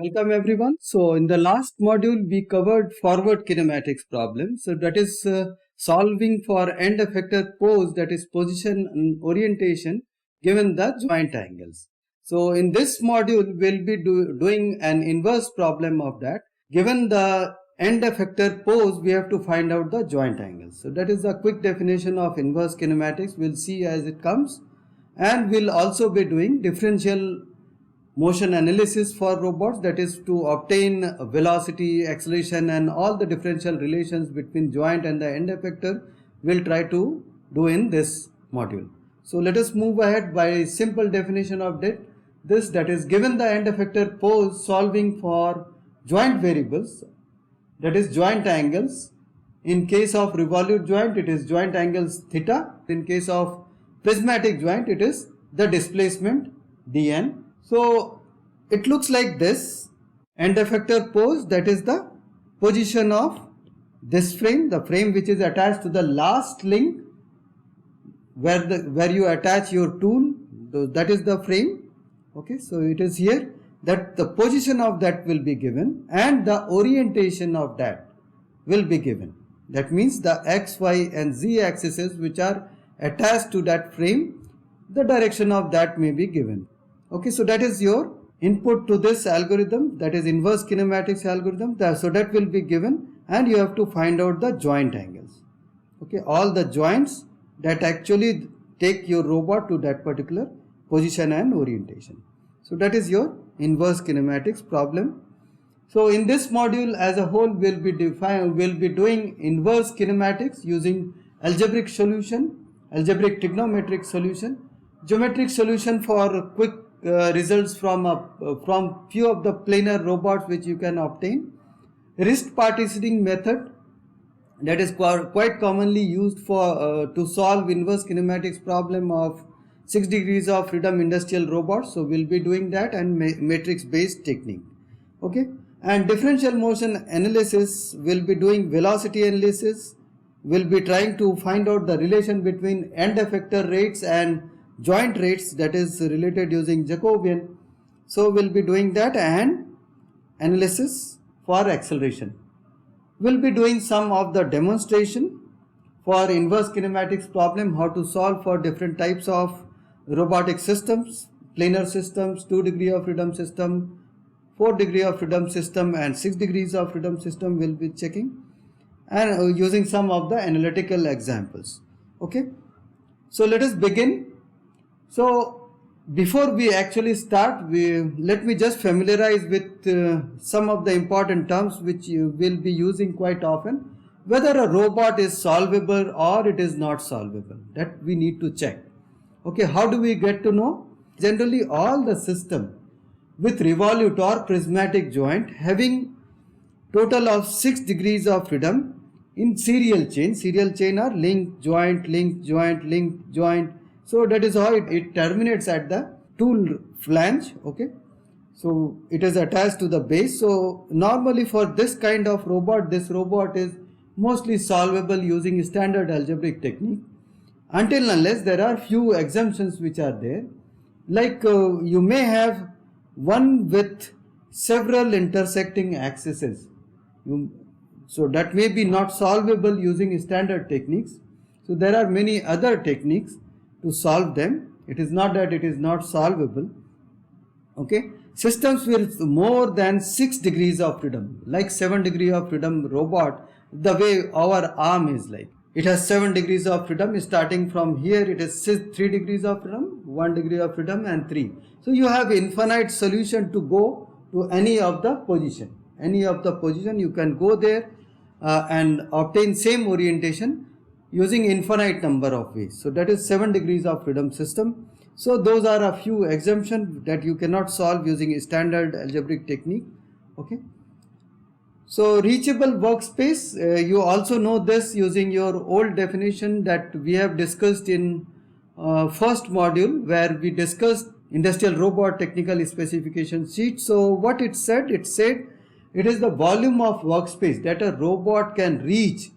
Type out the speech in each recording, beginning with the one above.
Welcome everyone. So in the last module we covered forward kinematics problem. So that is solving for end effector pose, that is position and orientation given the joint angles. So in this module we'll be doing an inverse problem of that. Given the end effector pose, we have to find out the joint angles. So that is a quick definition of inverse kinematics. We'll see as it comes, and we'll also be doing differential motion analysis for robots, that is to obtain velocity, acceleration and all the differential relations between joint and the end effector. We'll try to do in this module. So let us move ahead by simple definition of this, that is given the end effector pose, solving for joint variables, that is joint angles. In case of revolute joint it is joint angles theta. In case of prismatic joint it is the displacement dn. So it looks like this. End effector pose, that is the position of this frame, the frame which is attached to the last link where you attach your tool, that is the frame. Okay, so it is here that the position of that will be given and the orientation of that will be given. That means the x, y and z axes which are attached to that frame, the direction of that may be given. Okay, so that is your input to this algorithm, that is inverse kinematics algorithm. So that will be given and you have to find out the joint angles. Okay, all the joints that actually take your robot to that particular position and orientation. So that is your inverse kinematics problem. So in this module as a whole we'll be doing inverse kinematics using algebraic solution, algebraic trigonometric solution, geometric solution for quick results from few of the planar robots which you can obtain. Wrist partitioning method, that is quite commonly used for to solve inverse kinematics problem of 6 degrees of freedom industrial robots. So we'll be doing that, and matrix based technique. Okay, and differential motion analysis, we'll be doing velocity analysis. We'll be trying to find out the relation between end effector rates and joint rates, that is related using Jacobian. So we'll be doing that, and analysis for acceleration. We'll be doing some of the demonstration for inverse kinematics problem, how to solve for different types of robotic systems, planar systems, 2 degree of freedom system, 4 degree of freedom system and 6 degrees of freedom system we'll be checking, and using some of the analytical examples. Okay, so let us begin. So before we actually start, let me just familiarize with some of the important terms which you will be using quite often. Whether a robot is solvable or it is not solvable, that we need to check. Okay, how do we get to know? Generally all the system with revolute or prismatic joint having total of 6 degrees of freedom in serial chain are link, joint, link, joint, link, joint. So that is how it terminates at the tool flange. Okay, so it is attached to the base. So normally for this kind of robot, this robot is mostly solvable using standard algebraic technique, until unless there are few exemptions which are there, like you may have one with several intersecting axes. So that may be not solvable using standard techniques. So there are many other techniques to solve them. It is not that it is not solvable. Okay, systems with more than 6 degrees of freedom, like 7 degree of freedom robot, the way our arm is like, it has 7 degrees of freedom. Starting from here it is 3 degrees of freedom, 1 degree of freedom and 3. So you have infinite solution to go to any of the position. Any of the position you can go there and obtain same orientation using infinite number of ways. So that is 7 degrees of freedom system. So those are a few exemptions that you cannot solve using a standard algebraic technique. Okay, so reachable workspace, you also know this using your old definition that we have discussed in first module, where we discussed industrial robot technical specification sheet. So what it said it is the volume of workspace that a robot can reach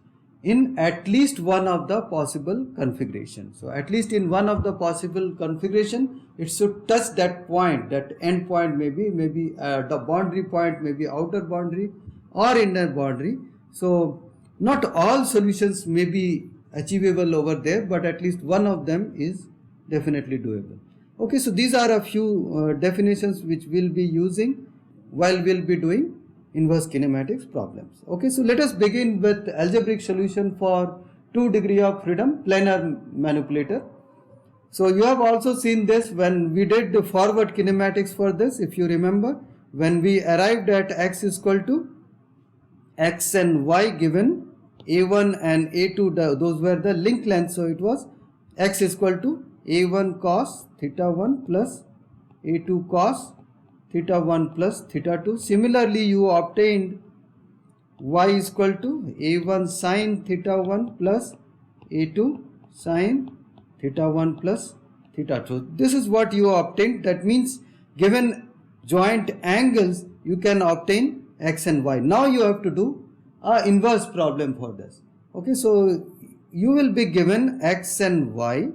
in at least one of the possible configuration. So at least in one of the possible configuration, it should touch that point, that end point, maybe the boundary point, maybe outer boundary or inner boundary. So not all solutions may be achievable over there, but at least one of them is definitely doable. Okay, so these are a few definitions which we'll be using while we'll be doing inverse kinematics problems. Okay, so let us begin with algebraic solution for 2 degree of freedom planar manipulator. So you have also seen this when we did the forward kinematics for this. If you remember, when we arrived at x is equal to x and y given a1 and a2, those were the link lengths. So it was x is equal to a1 cos theta 1 plus a2 cos theta 1 plus theta 2. Similarly, you obtained y is equal to a1 sin theta 1 plus a2 sin theta 1 plus theta 2. This is what you obtained. That means given joint angles, you can obtain x and y. Now you have to do a inverse problem for this. Okay, so you will be given x and y,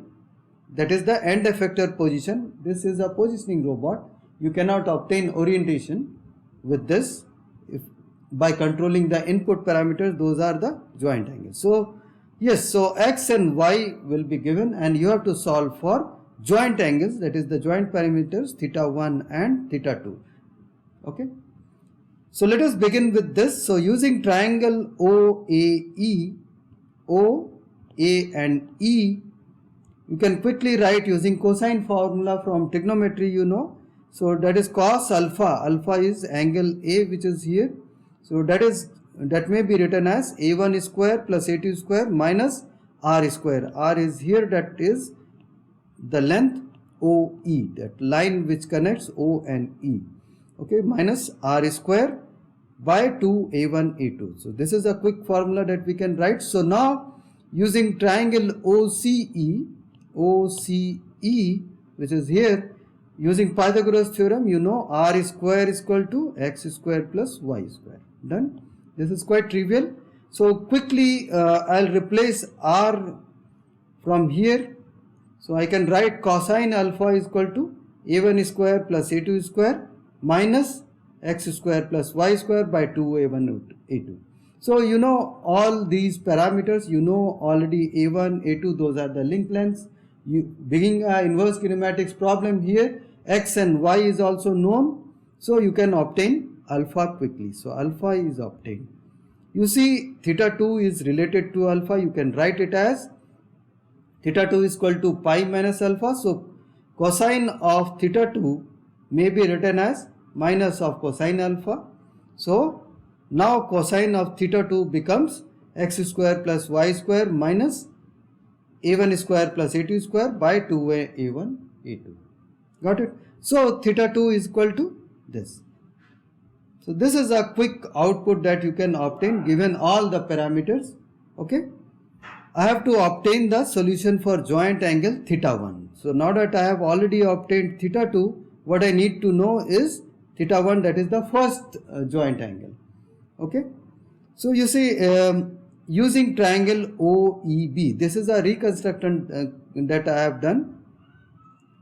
that is the end effector position. This is a positioning robot. You cannot obtain orientation with this by controlling the input parameters. Those are the joint angles. So yes, so x and y will be given and you have to solve for joint angles, that is the joint parameters theta 1 and theta 2. Okay, so let us begin with this. So using triangle OAE, O, A and E, you can quickly write using cosine formula from trigonometry, you know. So that is cos alpha. Alpha is angle A, which is here. So that may be written as a1 square plus a2 square minus r square. R is here, that is the length OE, that line which connects O and E. Okay, minus r square by 2a1 a2. So this is a quick formula that we can write. So now using triangle OCE, which is here, using Pythagoras theorem, you know r square is equal to x square plus y square. Done. This is quite trivial. So quickly I'll replace r from here. So I can write cosine alpha is equal to a1 square plus a2 square minus x square plus y square by 2a1 a2. So you know all these parameters, you know already a1, a2, those are the link lengths. You beginning an inverse kinematics problem here, x and y is also known, so you can obtain alpha quickly. So alpha is obtained. You see theta 2 is related to alpha. You can write it as theta 2 is equal to pi minus alpha. So cosine of theta 2 may be written as minus of cosine alpha. So now cosine of theta 2 becomes x square plus y square minus a1 square plus a2 square by 2a1 a2. Got it? So theta 2 is equal to this. So this is a quick output that you can obtain given all the parameters. Okay, I have to obtain the solution for joint angle theta 1. So now that I have already obtained theta 2, what I need to know is theta 1, that is the first joint angle. Okay, so you see using triangle OEB, this is a reconstruction that I have done.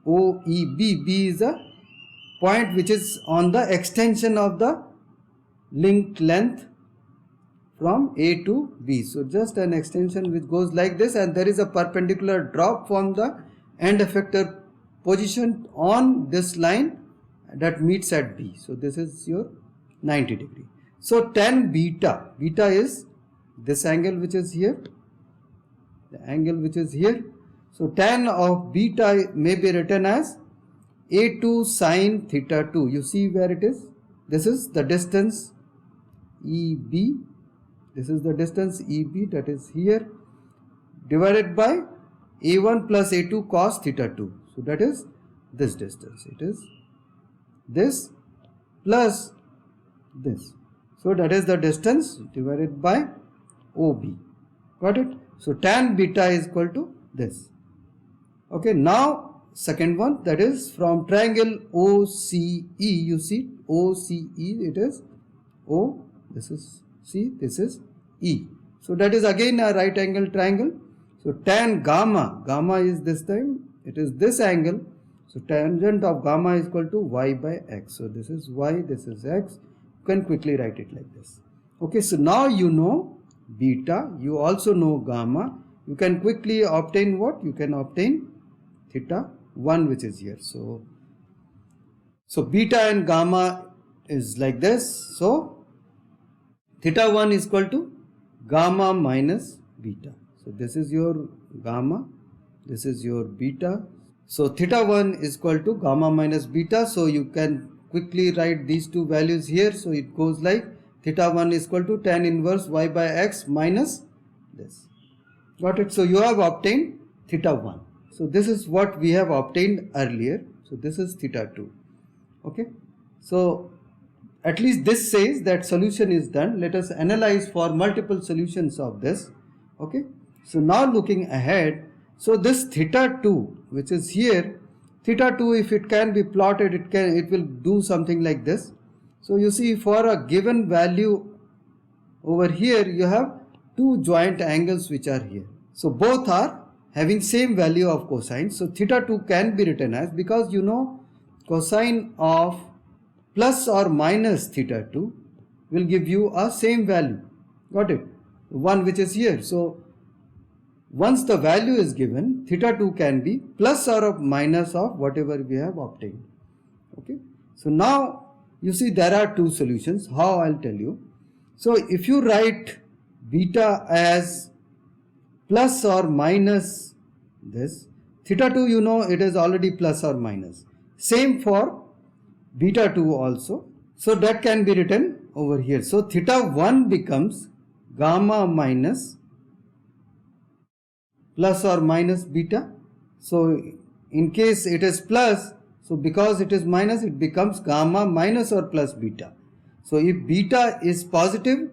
OEB, B is a point which is on the extension of the linked length from A to B. So just an extension which goes like this, and there is a perpendicular drop from the end effector position on this line that meets at B. So this is your 90 degree. So tan beta, beta is this angle which is here, the angle which is here. So tan of beta may be written as A2 sine theta 2. You see where it is? This is the distance EB. This is the distance EB, that is here, divided by A1 plus A2 cos theta 2. So that is this distance. It is this plus this. So that is the distance divided by OB. Got it? So tan beta is equal to this. Okay, now second one, that is from triangle OCE. You see OCE, it is O, this is C, this is E. So that is again a right angle triangle. So tan gamma, gamma is this time, it is this angle. So tangent of gamma is equal to y by x. So this is y, this is x. You can quickly write it like this. Okay, so now you know beta, you also know gamma. You can quickly obtain what? You can obtain theta 1, which is here. So beta and gamma is like this. So theta 1 is equal to gamma minus beta. So this is your gamma, this is your beta. So theta 1 is equal to gamma minus beta. So you can quickly write these two values here. So it goes like theta 1 is equal to tan inverse y by x minus this. Got it? So you have obtained theta 1. So this is what we have obtained earlier. So this is theta 2. Okay. So at least this says that solution is done. Let us analyze for multiple solutions of this. Okay. So now looking ahead, so this theta 2, which is here, theta 2, if it can be plotted, it will do something like this. So you see, for a given value over here, you have two joint angles which are here. So both are having same value of cosine. So theta 2 can be written as, because you know cosine of plus or minus theta 2 will give you a same value. Got it? One which is here. So once the value is given, theta 2 can be plus or minus of whatever we have obtained. Okay. So now you see there are two solutions. How? I'll tell you. So if you write beta as plus or minus this, theta 2, you know it is already plus or minus. Same for beta 2 also. So that can be written over here. So theta 1 becomes gamma minus plus or minus beta. So in case it is plus, so because it is minus, it becomes gamma minus or plus beta. So if beta is positive,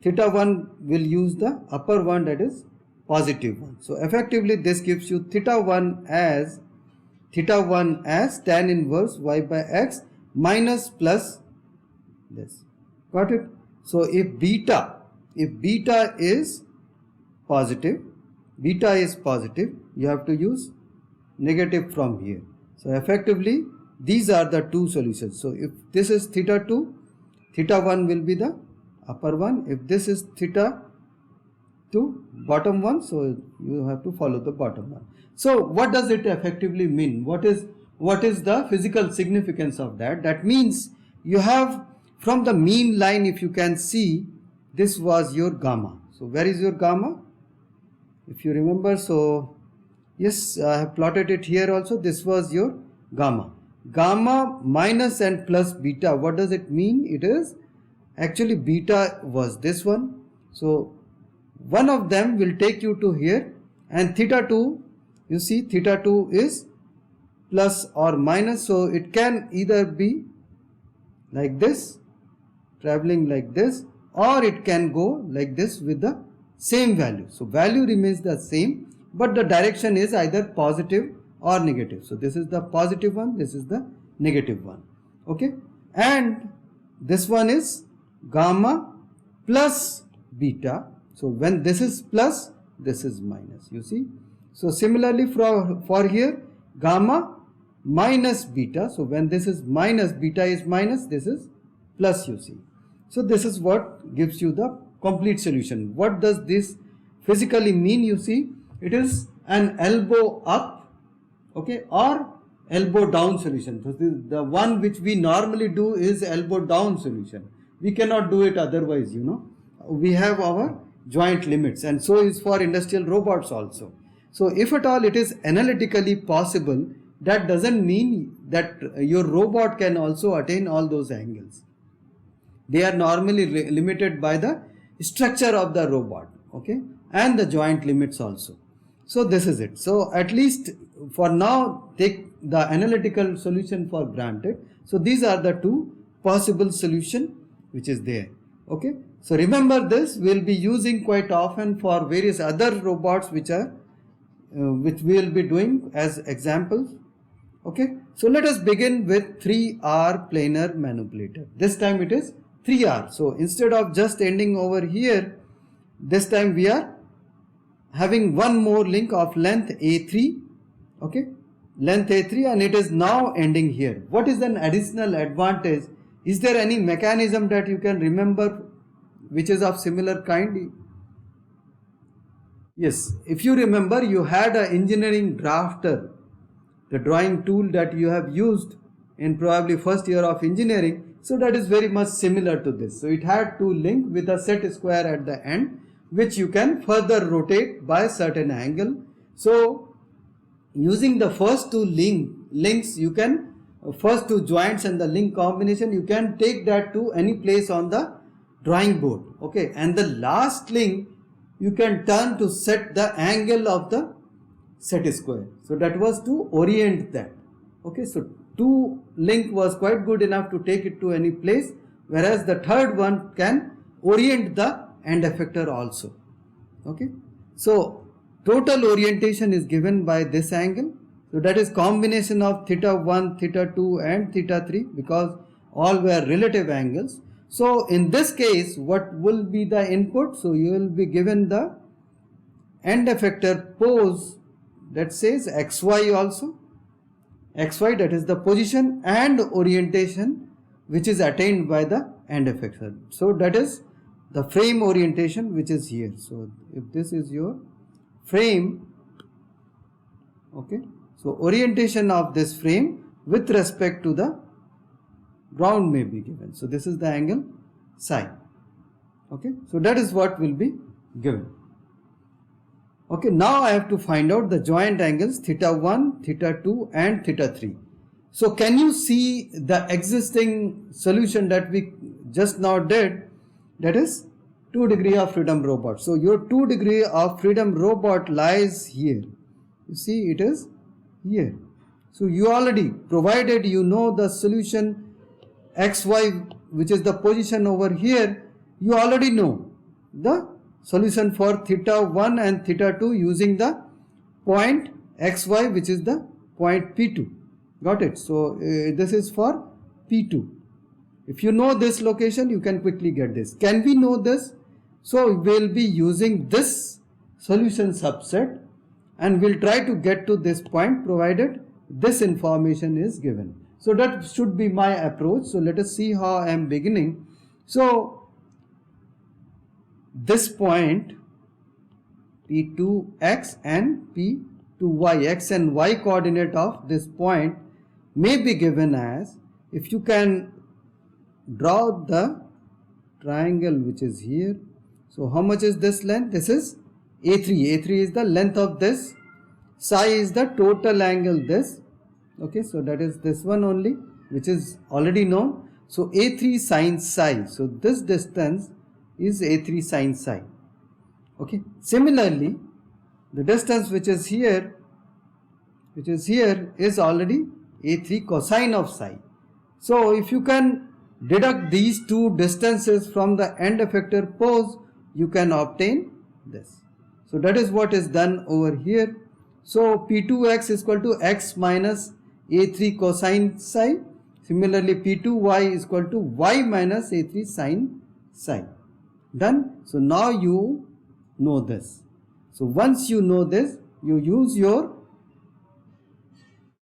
theta 1 will use the upper one, that is positive one. So effectively this gives you theta 1 as tan inverse y by x minus plus this. Got it? So if beta is positive, you have to use negative from here. So effectively these are the two solutions. So if this is theta 2, theta 1 will be the upper one. If this is theta 2, bottom one, so you have to follow the bottom one. So what does it effectively mean? What is the physical significance of that? That means you have from the mean line, if you can see, this was your gamma. So where is your gamma? If you remember, so yes, I have plotted it here also. This was your gamma. Gamma minus and plus beta. What does it mean? It is actually beta was this one. So one of them will take you to here, and theta 2, you see theta 2 is plus or minus. So it can either be like this, traveling like this, or it can go like this with the same value. So value remains the same, but the direction is either positive or negative. So this is the positive one, this is the negative one. Okay. And this one is gamma plus beta. So when this is plus, this is minus, you see. So similarly for here, gamma minus beta. So when this is minus, beta is minus, this is plus, you see. So this is what gives you the complete solution. What does this physically mean? You see, it is an elbow up, okay, or elbow down solution. So the one which we normally do is elbow down solution. We cannot do it otherwise, you know. We have our joint limits, and so is for industrial robots also. So if at all it is analytically possible, that doesn't mean that your robot can also attain all those angles. They are normally limited by the structure of the robot, okay, and the joint limits also. So this is it. So at least for now, take the analytical solution for granted. So these are the two possible solution which is there. Okay. So remember this, we'll be using quite often for various other robots which we'll be doing as examples. Okay. So let us begin with 3R planar manipulator. This time it is 3R. So instead of just ending over here, this time we are having one more link of length A3, okay, length A3, and it is now ending here. What is an additional advantage? Is there any mechanism that you can remember which is of similar kind? Yes, if you remember, you had an engineering drafter, the drawing tool that you have used in probably first year of engineering. So that is very much similar to this. So it had to link with a set square at the end, which you can further rotate by a certain angle. So using the first two links, you can first two joints and the link combination, you can take that to any place on the drawing board, okay, and the last link you can turn to set the angle of the set square. So that was to orient that, okay. So two link was quite good enough to take it to any place, whereas the third one can orient the end effector also, okay. So total orientation is given by this angle. So that is combination of theta 1, theta 2 and theta 3, because all were relative angles. So in this case, what will be the input? So you will be given the end effector pose that says xy also, xy, that is the position and orientation which is attained by the end effector. So that is the frame orientation which is here. So if this is your frame, okay, so orientation of this frame with respect to the ground may be given. So this is the angle psi, okay. So that is what will be given. Okay, now I have to find out the joint angles theta 1, theta 2 and theta 3. So can you see the existing solution that we just now did, that is 2 degree of freedom robot. So your 2 degree of freedom robot lies here. You see it is here. So you already, provided you know the solution xy, which is the position over here, you already know the solution for theta 1 and theta 2 using the point xy, which is the point P2. Got it? So this is for P2. If you know this location, you can quickly get this. Can we know this? So we will be using this solution subset and we'll try to get to this point provided this information is given. So that should be my approach. So let us see how I am beginning. So this point P2x and P2y, x and y coordinate of this point may be given as, if you can draw the triangle which is here. So how much is this length? This is A3. A3 is the length of this. Psi is the total angle this. Okay, so that is this one only, which is already known. So A3 sin psi. So this distance is A3 sin psi. Okay. Similarly, the distance which is here is already A3 cosine of psi. So if you can deduct these two distances from the end effector pose, you can obtain this. So that is what is done over here. So P2x is equal to x minus A3 cosine psi. Similarly, P2y is equal to y minus A3 sin psi. Done. So now you know this. So once you know this, you use your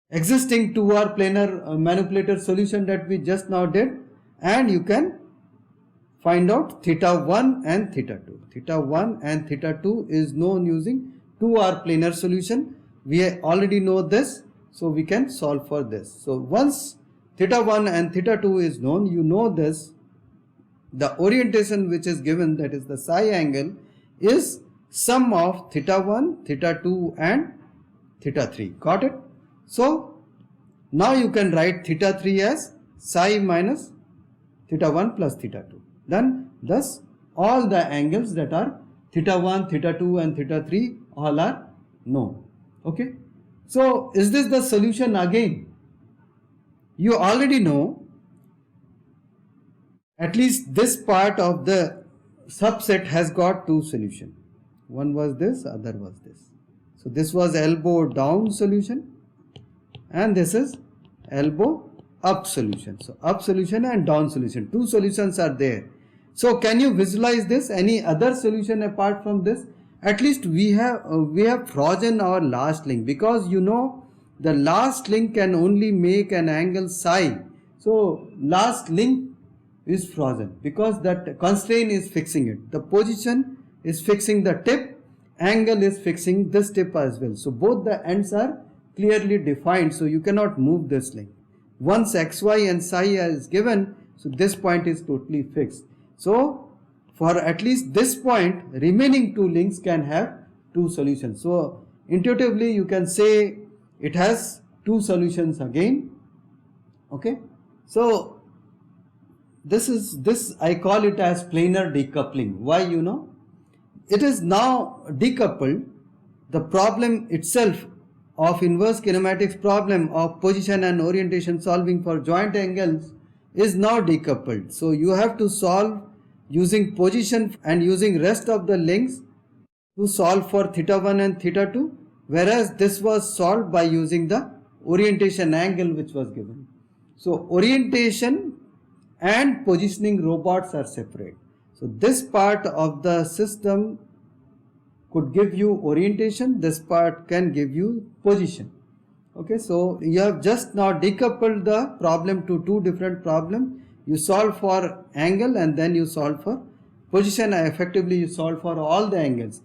existing 2R planar manipulator solution that we just now did, and you can find out theta 1 and theta 2. Theta 1 and theta 2 is known using 2R planar solution. We already know this, so we can solve for this. So once theta 1 and theta 2 is known, you know this, the orientation which is given, that is the psi angle, is sum of theta 1, theta 2 and theta 3. Got it? So now you can write theta 3 as psi minus theta 1 plus theta 2. Then thus all the angles that are theta 1, theta 2 and theta 3 all are known. Okay. So is this the solution again? You already know at least this part of the subset has got two solutions. One was this, other was this. So this was elbow down solution and this is elbow up solution. So up solution and down solution. Two solutions are there. So can you visualize this? Any other solution apart from this? At least we have frozen our last link, because you know the last link can only make an angle psi. So last link is frozen because that constraint is fixing it. The position is fixing the tip, angle is fixing this tip as well. So both the ends are clearly defined, so you cannot move this link. Once xy and psi is given, so this point is totally fixed. So for at least this point, remaining two links can have two solutions. So intuitively you can say it has two solutions again. Okay, so this I call it as planar decoupling. Why? You know, it is now decoupled. The problem itself of inverse kinematics problem of position and orientation solving for joint angles is now decoupled. So you have to solve using position and using rest of the links to solve for theta 1 and theta 2, whereas this was solved by using the orientation angle which was given. So orientation and positioning robots are separate. So this part of the system could give you orientation, this part can give you position. Okay, so you have just now decoupled the problem to two different problems. You solve for angle and then you solve for position, and effectively you solve for all the angles.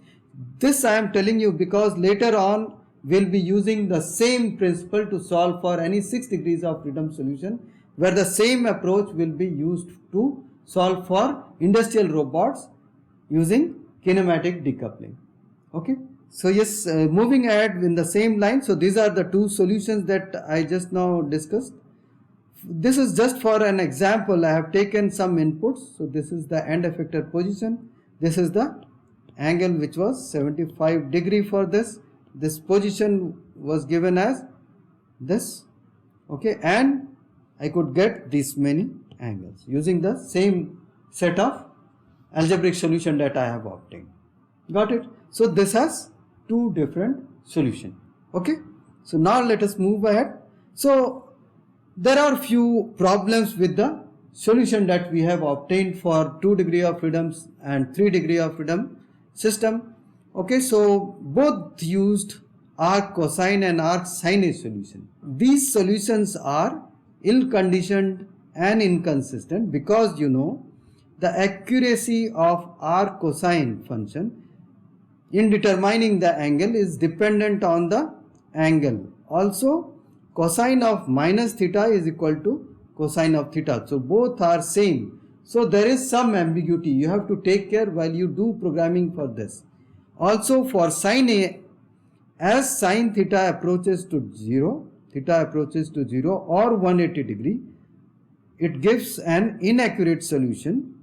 This I am telling you because later on we'll be using the same principle to solve for any 6 degrees of freedom solution, where the same approach will be used to solve for industrial robots using kinematic decoupling. Okay, so yes, moving ahead in the same line. So these are the two solutions that I just now discussed. This is just for an example. I have taken some inputs. So this is the end effector position. This is the angle which was 75 degree for this. This position was given as this. Okay, and I could get these many angles using the same set of algebraic solution that I have obtained. Got it? So this has two different solutions. Okay, so now let us move ahead. So there are few problems with the solution that we have obtained for 2 degree of freedom and 3 degree of freedom system. Okay, so both used arc cosine and arc sine solution. These solutions are ill-conditioned and inconsistent because you know the accuracy of arc cosine function in determining the angle is dependent on the angle. Also, cosine of minus theta is equal to cosine of theta. So both are same. So there is some ambiguity. You have to take care while you do programming for this. Also for sine A, as sine theta approaches to 0 or 180 degree, it gives an inaccurate solution,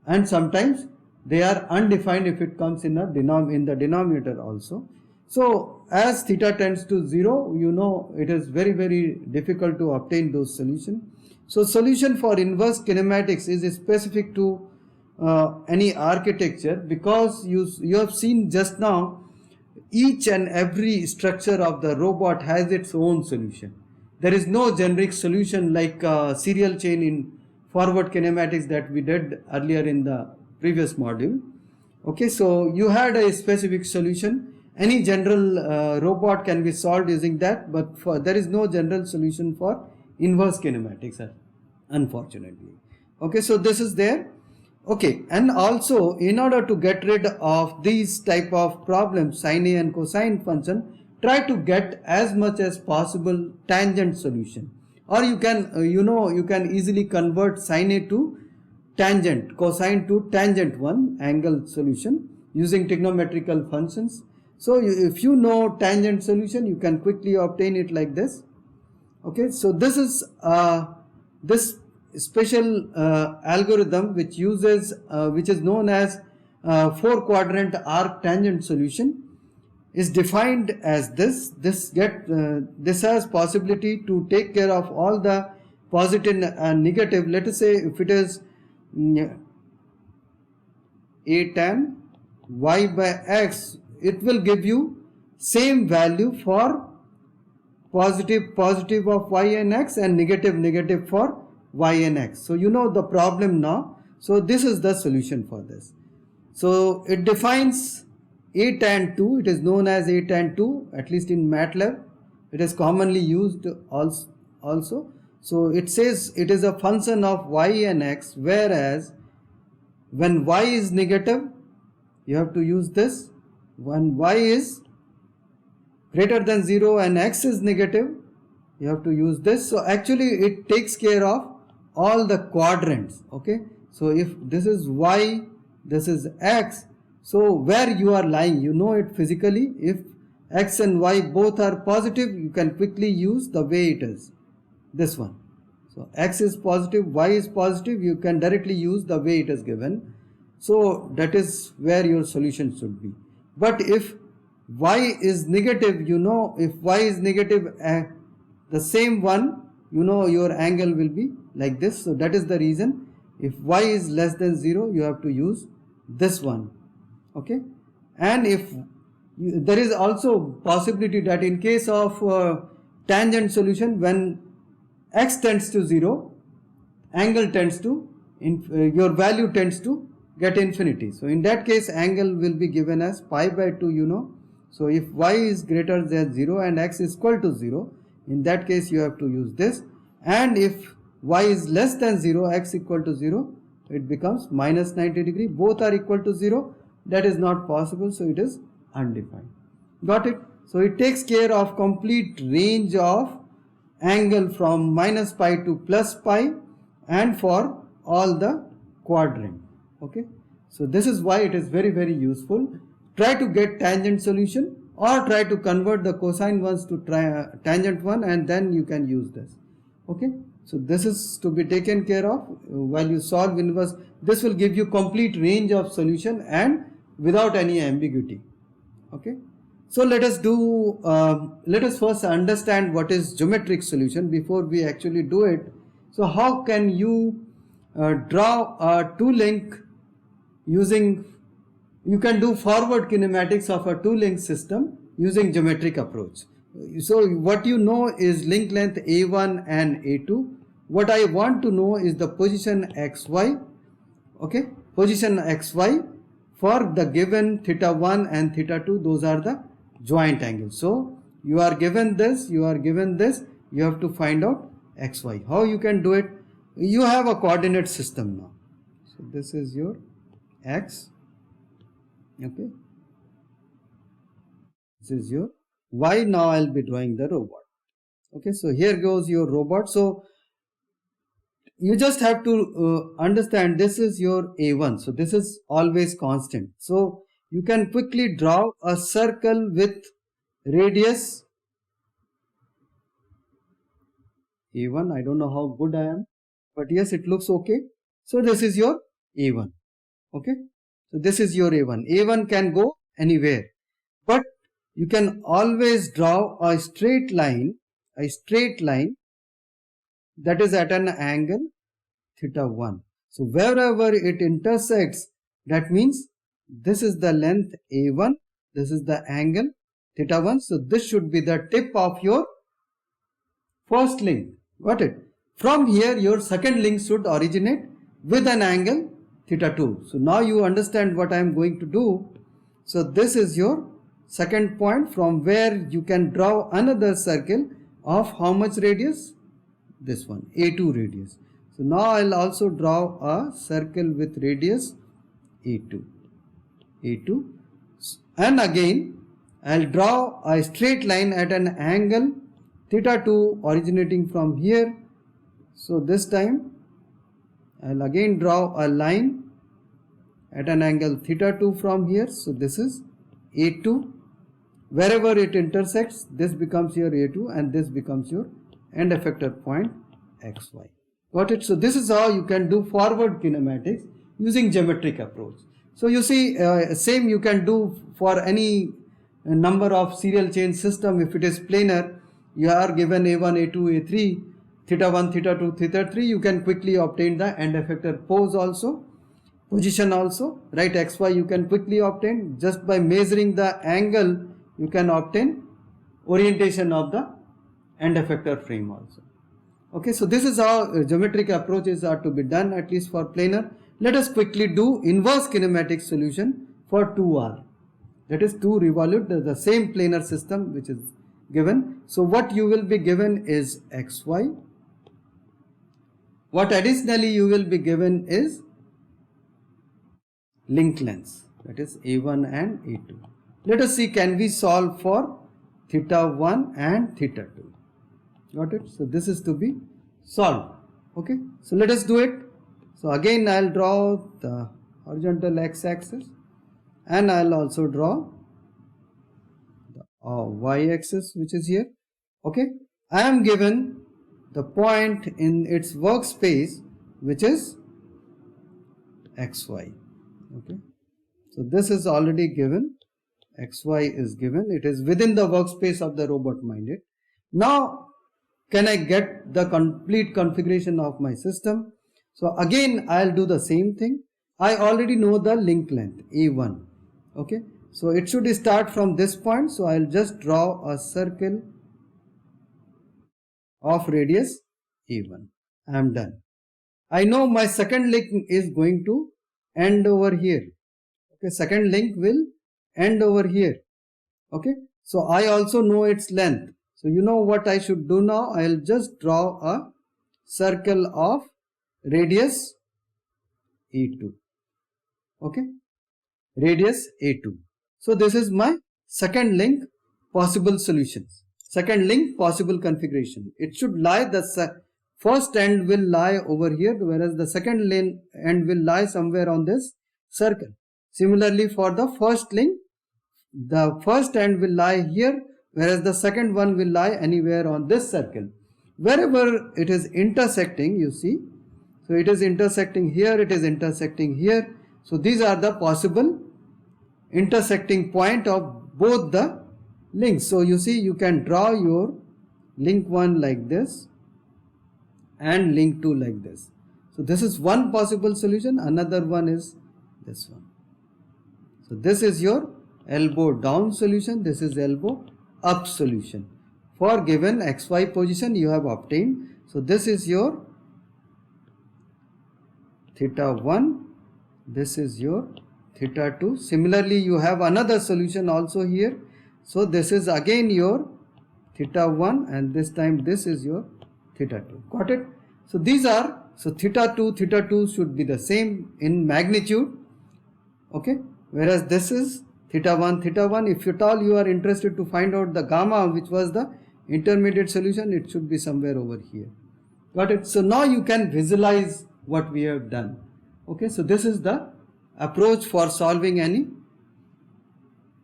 and sometimes they are undefined if it comes in the denominator also. So as theta tends to 0, you know it is very difficult to obtain those solutions. So solution for inverse kinematics is specific to any architecture, because you have seen just now each and every structure of the robot has its own solution. There is no generic solution like serial chain in forward kinematics that we did earlier in the previous module. Okay, so you had a specific solution. Any general robot can be solved using that, but there is no general solution for inverse kinematics, unfortunately. Okay, so this is there. Okay, and also in order to get rid of these type of problems, sine A and cosine function, try to get as much as possible tangent solution, or you can you can easily convert sine A to tangent, cosine to tangent one angle solution using trigonometrical functions. So if you know tangent solution, you can quickly obtain it like this. Okay, so this is this special algorithm which uses which is known as 4-quadrant arc tangent solution is defined as this. This has possibility to take care of all the positive and negative. Let us say if it is a tan y by x, it will give you same value for positive of y and x and negative for y and x. So you know the problem now. So this is the solution for this. So it defines a tan 2, it is known as a tan 2, at least in MATLAB. It is commonly used also. So it says it is a function of y and x, whereas when y is negative, you have to use this. When y is greater than 0 and x is negative, you have to use this. So actually it takes care of all the quadrants. Okay, so if this is y, this is x, so where you are lying, you know it physically. If x and y both are positive, you can quickly use the way it is, this one. So x is positive, y is positive, you can directly use the way it is given. So that is where your solution should be. But if y is negative, you know, if y is negative, the same one, you know, your angle will be like this. So that is the reason, if y is less than 0, you have to use this one. Okay, and if there is also possibility that in case of tangent solution, when x tends to 0, angle tends to, your value tends to get infinity. So in that case, angle will be given as pi by 2, you know. So if y is greater than 0 and x is equal to 0, in that case you have to use this. And if y is less than 0, x equal to 0, it becomes minus 90 degree. Both are equal to 0. That is not possible, so it is undefined. Got it? So it takes care of complete range of angle from minus pi to plus pi, and for all the quadrant. Okay, so this is why it is very, very useful. Try to get tangent solution, or try to convert the cosine ones to tangent one, and then you can use this. Okay, so this is to be taken care of while you solve inverse. This will give you complete range of solution and without any ambiguity. Okay, so let us do, let us first understand what is geometric solution before we actually do it. So how can you draw a two-link using, you can do forward kinematics of a two-link system using geometric approach. So what you know is link length A1 and A2. What I want to know is the position XY, okay, position XY for the given theta 1 and theta 2, those are the joint angles. So you are given this, you are given this, you have to find out XY. How you can do it? You have a coordinate system now. So this is your X, okay, this is your Y. Now I'll be drawing the robot. Okay, so here goes your robot. So you just have to understand this is your A1. So this is always constant. So you can quickly draw a circle with radius A1. I don't know how good I am, but yes, it looks okay. So this is your A1. Okay, so this is your A1. A1 can go anywhere, but you can always draw a straight line that is at an angle theta 1. So wherever it intersects, that means this is the length A1, this is the angle theta 1. So this should be the tip of your first link. Got it? From here your second link should originate with an angle theta 2. So now you understand what I am going to do. So this is your second point from where you can draw another circle of how much radius? This one, A2 radius. So now I'll also draw a circle with radius A2. And again I'll draw a straight line at an angle theta 2 originating from here. So this time I'll again draw a line at an angle theta 2 from here. So this is A2. Wherever it intersects, this becomes your A2 and this becomes your end effector point XY. Got it? So this is how you can do forward kinematics using geometric approach. So you see, same you can do for any number of serial chain system. If it is planar, you are given A1, A2, A3, theta 1, theta 2, theta 3, you can quickly obtain the end effector pose also, position also, right? XY you can quickly obtain just by measuring the angle. You can obtain orientation of the end effector frame also. Okay, so this is how geometric approaches are to be done, at least for planar. Let us quickly do inverse kinematic solution for 2R. That is 2 revolute, the same planar system which is given. So what you will be given is xy. What additionally you will be given is link lengths, that is A1 and A2. Let us see, can we solve for theta 1 and theta 2. Got it? So this is to be solved. Okay, so let us do it. So again I'll draw the horizontal x-axis and I'll also draw the y-axis which is here. Okay, I am given the point in its workspace which is xy. Okay, so this is already given, xy is given, it is within the workspace of the robot minded. Now can I get the complete configuration of my system? So again I'll do the same thing. I already know the link length A1. Okay, so it should start from this point, so I'll just draw a circle of radius A1. I am done. I know my second link is going to end over here. Okay, second link will end over here. Okay, so I also know its length. So you know what I should do now? I'll just draw a circle of radius A2. Okay, radius A2. So this is my second link possible solutions. Second link possible configuration. It should lie, the first end will lie over here, whereas the second end will lie somewhere on this circle. Similarly for the first link, the first end will lie here, whereas the second one will lie anywhere on this circle. Wherever it is intersecting, you see, so it is intersecting here, it is intersecting here. So these are the possible intersecting point of both the links. So you see, you can draw your link 1 like this and link 2 like this. So this is one possible solution. Another one is this one. So this is your elbow down solution. This is elbow up solution. For given xy position you have obtained. So this is your theta 1. This is your theta 2. Similarly you have another solution also here. So this is again your theta 1 and this time this is your theta 2. Got it? So these are, so theta 2 should be the same in magnitude. Okay, whereas this is theta 1. If at all you are interested to find out the gamma, which was the intermediate solution, it should be somewhere over here. Got it? So now you can visualize what we have done. Okay, so this is the approach for solving any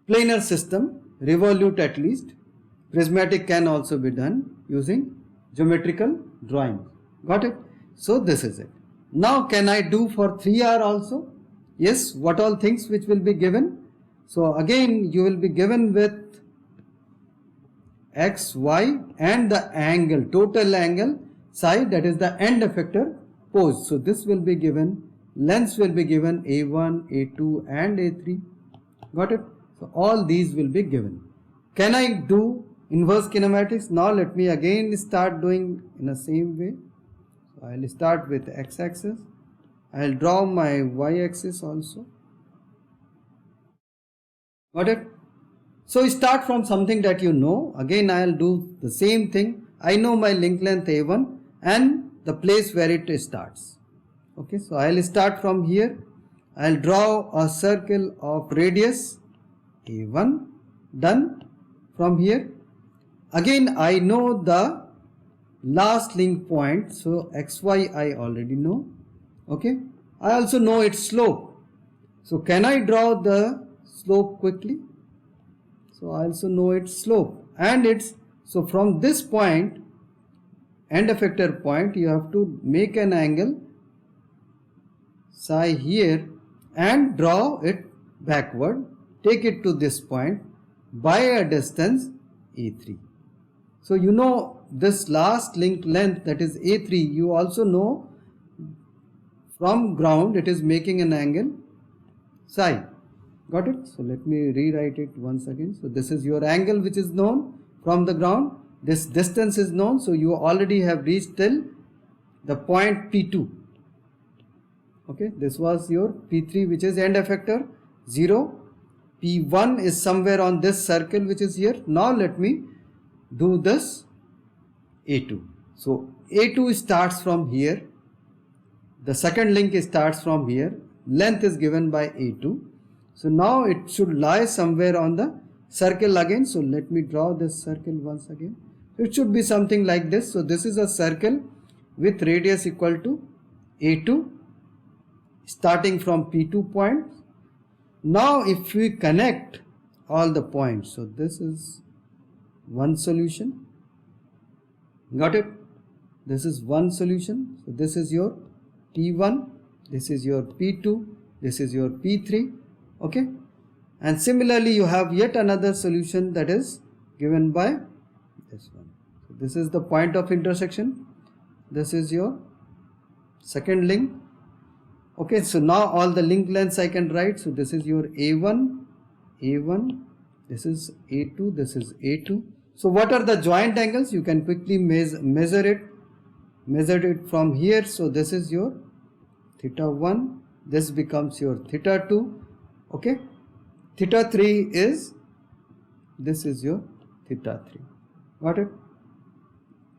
planar system, revolute at least. Prismatic can also be done using geometrical drawing. Got it? So this is it. Now can I do for 3R also? Yes, what all things which will be given? So again you will be given with x, y and the angle, total angle psi, that is the end effector pose. So this will be given, lengths will be given A1, A2 and A3. Got it? So all these will be given. Can I do inverse kinematics? Now let me again start doing in the same way. So I will start with x-axis. I will draw my y-axis also. Got it? So start from something that you know. Again I will do the same thing. I know my link length A1 and the place where it starts. Okay, so I will start from here. I will draw a circle of radius A1. Done. From here, again I know the last link point. So xy I already know. Okay, I also know its slope. So can I draw the slope quickly? So I also know its slope and its, so from this point, end effector point, you have to make an angle psi here and draw it backward, take it to this point by a distance A3. So you know this last link length, that is A3, you also know from ground it is making an angle psi. Got it? So let me rewrite it once again. So this is your angle which is known from the ground. This distance is known. So you already have reached till the point P2. Okay, this was your P3, which is end effector 0. P1 is somewhere on this circle which is here. Now let me do this A2. So A2 starts from here. The second link starts from here. Length is given by A2. So now it should lie somewhere on the circle again. So let me draw this circle once again. It should be something like this. So this is a circle with radius equal to A2 starting from P2 point. Now if we connect all the points, so this is one solution. Got it? This is one solution. So this is your P1, this is your P2, this is your P3. Okay, and similarly you have yet another solution that is given by this one. So this is the point of intersection. This is your second link. Okay, so now all the link lengths I can write. So this is your A1, this is A2, this is A2. So what are the joint angles? You can quickly measure it from here. So this is your theta 1, this becomes your theta 2. Okay, theta 3 is, this is your theta 3. Got it?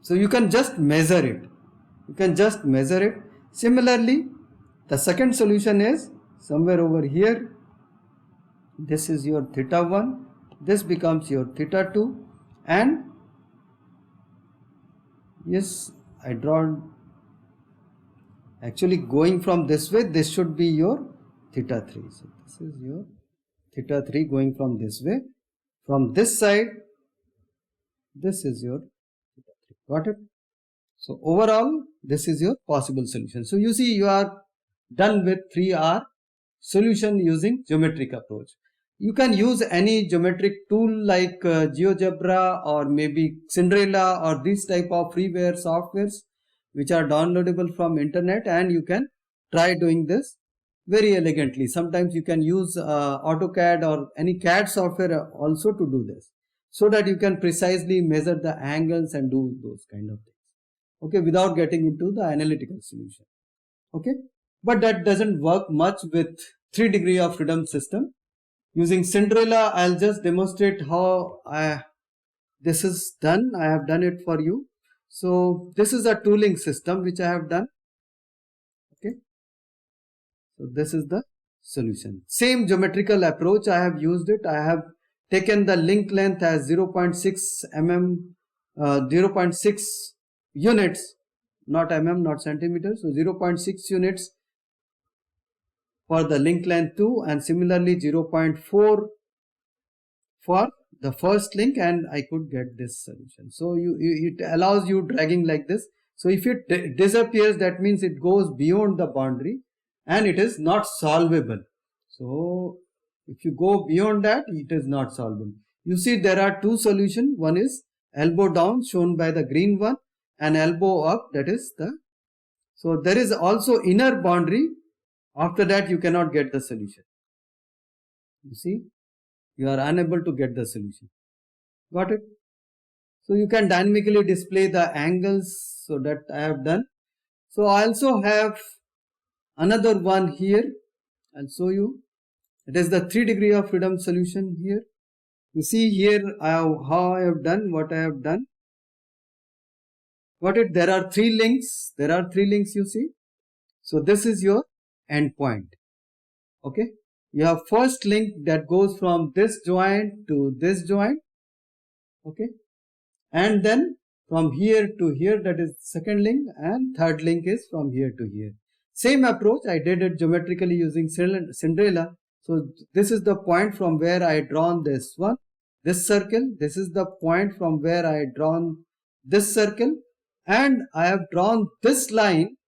So you can just measure it. Similarly, the second solution is somewhere over here. This is your theta 1, this becomes your theta 2, and yes, I draw actually going from this way. This should be your theta 3. So this is your theta 3 going from this way. From this side, this is your theta 3. Got it? So overall, this is your possible solution. So you see, you are done with 3R solution using geometric approach. You can use any geometric tool like GeoGebra or maybe Cinderella or these type of freeware softwares which are downloadable from internet, and you can try doing this very elegantly. Sometimes you can use AutoCAD or any CAD software also to do this, so that you can precisely measure the angles and do those kind of things. Okay, without getting into the analytical solution. Okay, but that doesn't work much with 3 degree of freedom system. Using Cinderella, I'll just demonstrate how this is done. I have done it for you. So this is a tooling system which I have done. Okay, so this is the solution. Same geometrical approach I have used it. I have taken the link length as 0.6 units, not mm, not centimeters. So 0.6 units for the link length 2, and similarly 0.4 for the first link, and I could get this solution. So it allows you dragging like this. So if it disappears, that means it goes beyond the boundary and it is not solvable. So if you go beyond that, it is not solvable. You see, there are two solutions. One is elbow down, shown by the green one, and elbow up, that is the, so there is also inner boundary. After that, you cannot get the solution. You see, you are unable to get the solution. Got it? So you can dynamically display the angles. So that I have done. So I also have another one here. I'll show you. It is the 3 degree of freedom solution here. You see here how I have done, what I have done. Got it? There are 3 links. You see. So this is your end point. Okay, you have first link that goes from this joint to this joint. Okay, and then from here to here, that is second link, and third link is from here to here. Same approach, I did it geometrically using Cinderella. So this is the point from where I drawn this one, this circle. This is the point from where I drawn this circle, and I have drawn this line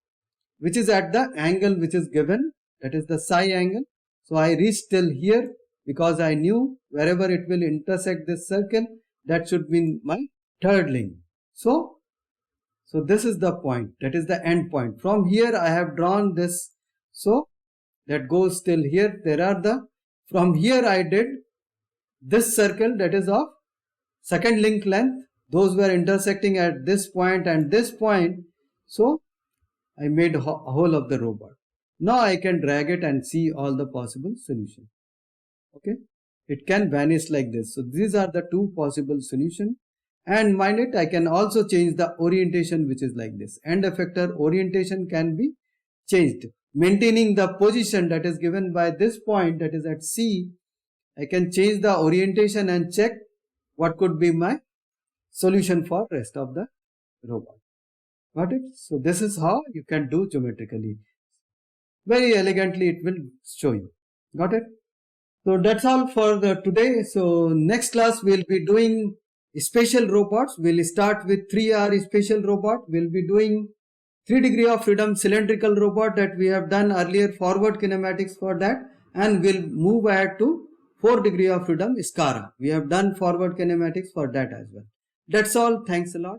which is at the angle which is given, that is the psi angle. So I reached till here because I knew wherever it will intersect this circle, that should be my third link. So this is the point, that is the end point. From here I have drawn this, so that goes till here. There are the, from here I did this circle, that is of second link length. Those were intersecting at this point and this point. So I made a whole of the robot. Now I can drag it and see all the possible solutions. Okay, it can vanish like this. So these are the two possible solutions. And mind it, I can also change the orientation, which is like this. End effector orientation can be changed, maintaining the position that is given by this point, that is at C. I can change the orientation and check what could be my solution for rest of the robot. Got it? So this is how you can do geometrically. Very elegantly it will show you. Got it? So that's all for the today. So next class we'll be doing spatial robots. We'll start with 3R spatial robot. We'll be doing 3 degree of freedom cylindrical robot that we have done earlier, forward kinematics for that, and we'll move ahead to 4 degree of freedom SCARA. We have done forward kinematics for that as well. That's all. Thanks a lot.